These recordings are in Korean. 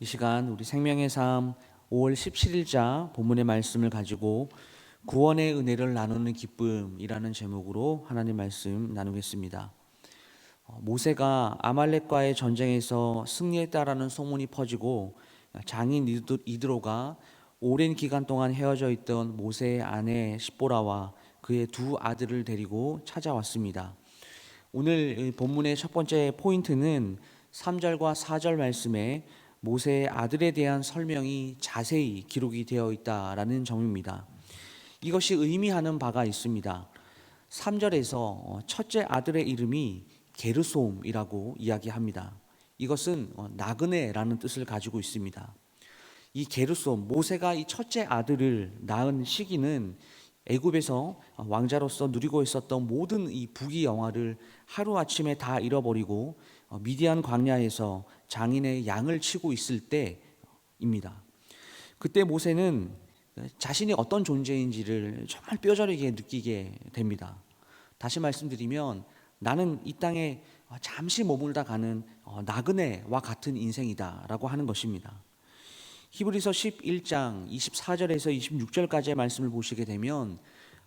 이 시간 우리 생명의 삶 5월 17일자 본문의 말씀을 가지고 구원의 은혜를 나누는 기쁨이라는 제목으로 하나님 말씀 나누겠습니다. 모세가 아말렉과의 전쟁에서 승리했다라는 소문이 퍼지고 장인 이드로가 오랜 기간 동안 헤어져 있던 모세의 아내 십보라와 그의 두 아들을 데리고 찾아왔습니다. 오늘 본문의 첫 번째 포인트는 3절과 4절 말씀에 모세의 아들에 대한 설명이 자세히 기록이 되어 있다라는 점입니다. 이것이 의미하는 바가 있습니다. 3절에서 첫째 아들의 이름이 게르솜이라고 이야기합니다. 이것은 나그네라는 뜻을 가지고 있습니다. 이 게르솜, 모세가 이 첫째 아들을 낳은 시기는 애굽에서 왕자로서 누리고 있었던 모든 이 부귀영화를 하루아침에 다 잃어버리고 미디안 광야에서 장인의 양을 치고 있을 때입니다. 그때 모세는 자신이 어떤 존재인지를 정말 뼈저리게 느끼게 됩니다. 다시 말씀드리면 나는 이 땅에 잠시 머물다 가는 나그네와 같은 인생이다라고 하는 것입니다. 히브리서 11장 24절에서 26절까지의 말씀을 보시게 되면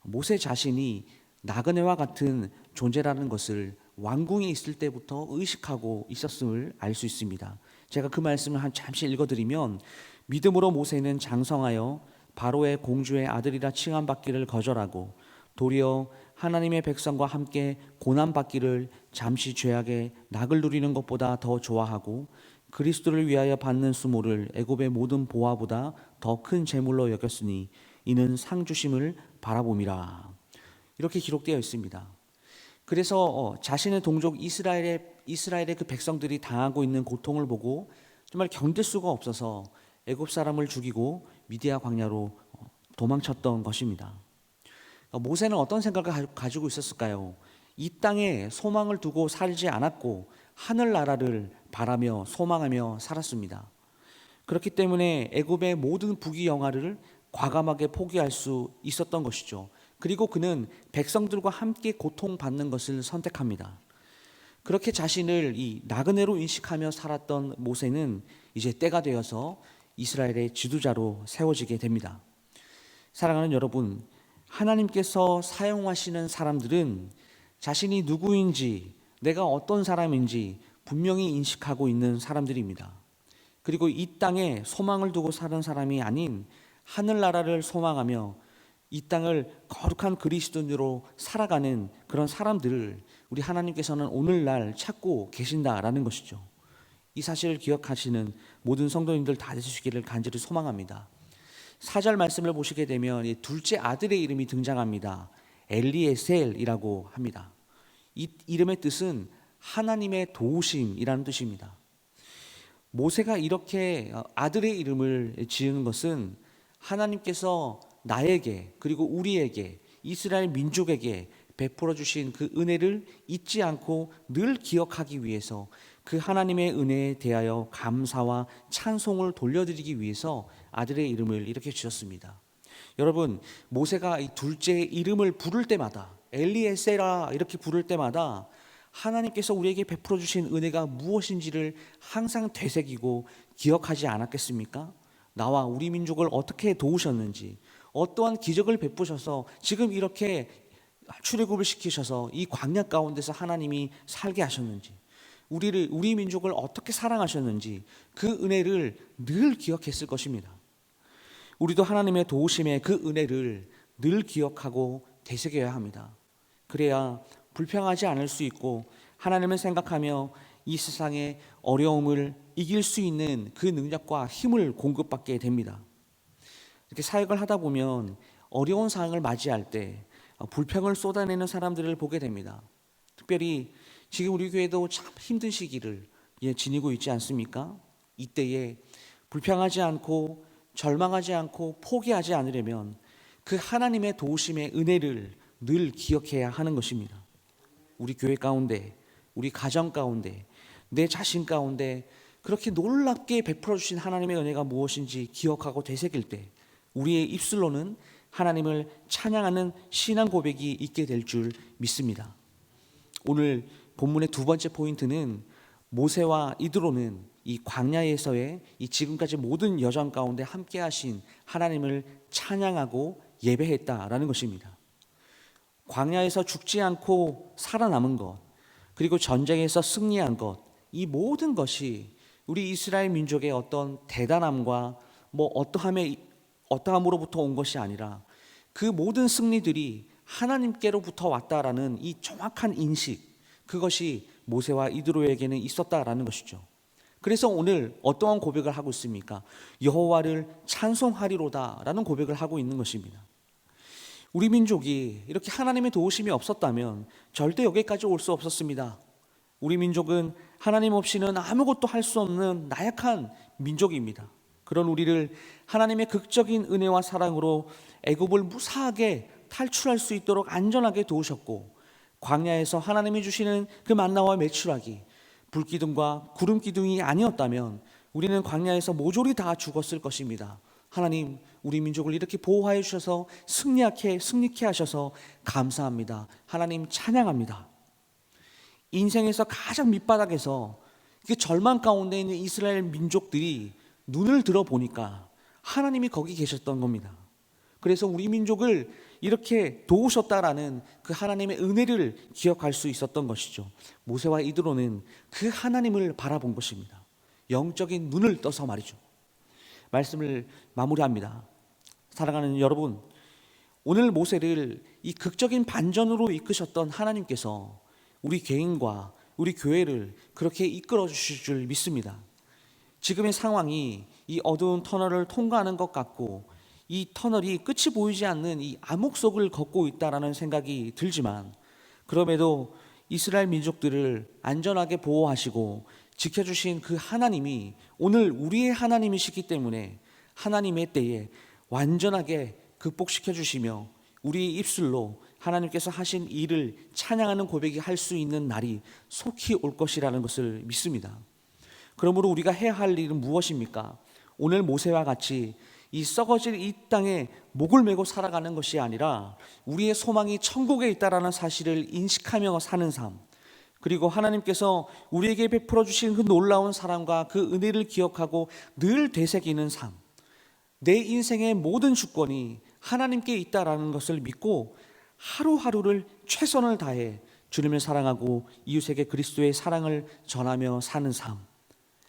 모세 자신이 나그네와 같은 존재라는 것을 왕궁에 있을 때부터 의식하고 있었음을 알 수 있습니다. 제가 그 말씀을 잠시 읽어드리면, 믿음으로 모세는 장성하여 바로의 공주의 아들이라 칭함받기를 거절하고 도리어 하나님의 백성과 함께 고난받기를 잠시 죄악의 낙을 누리는 것보다 더 좋아하고 그리스도를 위하여 받는 수모를 애굽의 모든 보화보다 더 큰 재물로 여겼으니 이는 상 주심을 바라봄이라. 이렇게 기록되어 있습니다. 그래서 자신의 동족 이스라엘의 그 백성들이 당하고 있는 고통을 보고 정말 견딜 수가 없어서 애굽 사람을 죽이고 미디안 광야로 도망쳤던 것입니다. 모세는 어떤 생각을 가지고 있었을까요? 이 땅에 소망을 두고 살지 않았고 하늘나라를 바라며 소망하며 살았습니다. 그렇기 때문에 애굽의 모든 부귀영화를 과감하게 포기할 수 있었던 것이죠. 그리고 그는 백성들과 함께 고통받는 것을 선택합니다. 그렇게 자신을 이 나그네로 인식하며 살았던 모세는 이제 때가 되어서 이스라엘의 지도자로 세워지게 됩니다. 사랑하는 여러분, 하나님께서 사용하시는 사람들은 자신이 누구인지, 내가 어떤 사람인지 분명히 인식하고 있는 사람들입니다. 그리고 이 땅에 소망을 두고 사는 사람이 아닌 하늘나라를 소망하며 이 땅을 거룩한 그리스도인으로 살아가는 그런 사람들을 우리 하나님께서는 오늘날 찾고 계신다라는 것이죠. 이 사실을 기억하시는 모든 성도님들 다 되시기를 간절히 소망합니다. 4절 말씀을 보시게 되면 둘째 아들의 이름이 등장합니다. 엘리에셀이라고 합니다. 이 이름의 뜻은 하나님의 도우심이라는 뜻입니다. 모세가 이렇게 아들의 이름을 지은 것은 하나님께서 나에게 그리고 우리에게 이스라엘 민족에게 베풀어 주신 그 은혜를 잊지 않고 늘 기억하기 위해서 그 하나님의 은혜에 대하여 감사와 찬송을 돌려드리기 위해서 아들의 이름을 이렇게 지었습니다. 여러분, 모세가 이 둘째의 이름을 부를 때마다 엘리에세라 이렇게 부를 때마다 하나님께서 우리에게 베풀어 주신 은혜가 무엇인지를 항상 되새기고 기억하지 않았겠습니까? 나와 우리 민족을 어떻게 도우셨는지, 어떠한 기적을 베푸셔서 지금 이렇게 출애굽을 시키셔서 이 광야 가운데서 하나님이 살게 하셨는지, 우리 민족을 어떻게 사랑하셨는지 그 은혜를 늘 기억했을 것입니다. 우리도 하나님의 도우심의 그 은혜를 늘 기억하고 되새겨야 합니다. 그래야 불평하지 않을 수 있고 하나님을 생각하며 이 세상의 어려움을 이길 수 있는 그 능력과 힘을 공급받게 됩니다. 이렇게 사역을 하다 보면 어려운 상황을 맞이할 때 불평을 쏟아내는 사람들을 보게 됩니다. 특별히 지금 우리 교회도 참 힘든 시기를 지니고 있지 않습니까? 이때에 불평하지 않고 절망하지 않고 포기하지 않으려면 그 하나님의 도우심의 은혜를 늘 기억해야 하는 것입니다. 우리 교회 가운데, 우리 가정 가운데, 내 자신 가운데 그렇게 놀랍게 베풀어 주신 하나님의 은혜가 무엇인지 기억하고 되새길 때 우리의 입술로는 하나님을 찬양하는 신앙 고백이 있게 될 줄 믿습니다. 오늘 본문의 두 번째 포인트는 모세와 이드로는 이 광야에서의 이 지금까지 모든 여정 가운데 함께 하신 하나님을 찬양하고 예배했다라는 것입니다. 광야에서 죽지 않고 살아남은 것, 그리고 전쟁에서 승리한 것, 이 모든 것이 우리 이스라엘 민족의 어떤 대단함과 어떠함으로부터 온 것이 아니라 그 모든 승리들이 하나님께로부터 왔다라는 이 정확한 인식, 그것이 모세와 이드로에게는 있었다라는 것이죠. 그래서 오늘 어떠한 고백을 하고 있습니까? 여호와를 찬송하리로다라는 고백을 하고 있는 것입니다. 우리 민족이 이렇게 하나님의 도우심이 없었다면 절대 여기까지 올 수 없었습니다. 우리 민족은 하나님 없이는 아무것도 할 수 없는 나약한 민족입니다. 그런 우리를 하나님의 극적인 은혜와 사랑으로 애굽을 무사하게 탈출할 수 있도록 안전하게 도우셨고, 광야에서 하나님이 주시는 그 만나와 메추라기, 불기둥과 구름기둥이 아니었다면 우리는 광야에서 모조리 다 죽었을 것입니다. 하나님, 우리 민족을 이렇게 보호하여 주셔서 승리케 하셔서 감사합니다. 하나님 찬양합니다. 인생에서 가장 밑바닥에서 그 절망 가운데 있는 이스라엘 민족들이 눈을 들어 보니까 하나님이 거기 계셨던 겁니다. 그래서 우리 민족을 이렇게 도우셨다라는 그 하나님의 은혜를 기억할 수 있었던 것이죠. 모세와 이드로는 그 하나님을 바라본 것입니다. 영적인 눈을 떠서 말이죠. 말씀을 마무리합니다. 사랑하는 여러분, 오늘 모세를 이 극적인 반전으로 이끄셨던 하나님께서 우리 개인과 우리 교회를 그렇게 이끌어 주실 줄 믿습니다. 지금의 상황이 이 어두운 터널을 통과하는 것 같고, 이 터널이 끝이 보이지 않는 이 암흑 속을 걷고 있다라는 생각이 들지만, 그럼에도 이스라엘 민족들을 안전하게 보호하시고 지켜주신 그 하나님이 오늘 우리의 하나님이시기 때문에 하나님의 때에 완전하게 극복시켜 주시며 우리의 입술로 하나님께서 하신 일을 찬양하는 고백이 할 수 있는 날이 속히 올 것이라는 것을 믿습니다. 그러므로 우리가 해야 할 일은 무엇입니까? 오늘 모세와 같이 이 썩어질 이 땅에 목을 메고 살아가는 것이 아니라 우리의 소망이 천국에 있다라는 사실을 인식하며 사는 삶, 그리고 하나님께서 우리에게 베풀어 주신 그 놀라운 사랑과 그 은혜를 기억하고 늘 되새기는 삶, 내 인생의 모든 주권이 하나님께 있다라는 것을 믿고 하루하루를 최선을 다해 주님을 사랑하고 이웃에게 그리스도의 사랑을 전하며 사는 삶,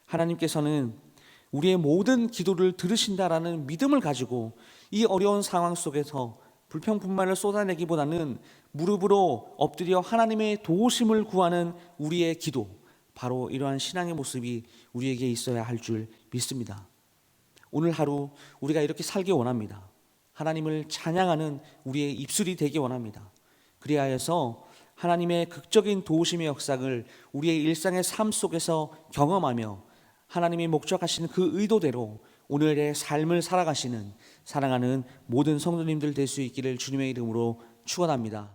하나님께서는 우리의 모든 기도를 들으신다라는 믿음을 가지고 이 어려운 상황 속에서 불평분만을 쏟아내기보다는 무릎으로 엎드려 하나님의 도우심을 구하는 우리의 기도, 바로 이러한 신앙의 모습이 우리에게 있어야 할 줄 믿습니다. 오늘 하루 우리가 이렇게 살기 원합니다. 하나님을 찬양하는 우리의 입술이 되기 원합니다. 그리하여서 하나님의 극적인 도우심의 역사를 우리의 일상의 삶 속에서 경험하며 하나님이 목적하신 그 의도대로 오늘의 삶을 살아가시는 사랑하는 모든 성도님들 될 수 있기를 주님의 이름으로 축원합니다.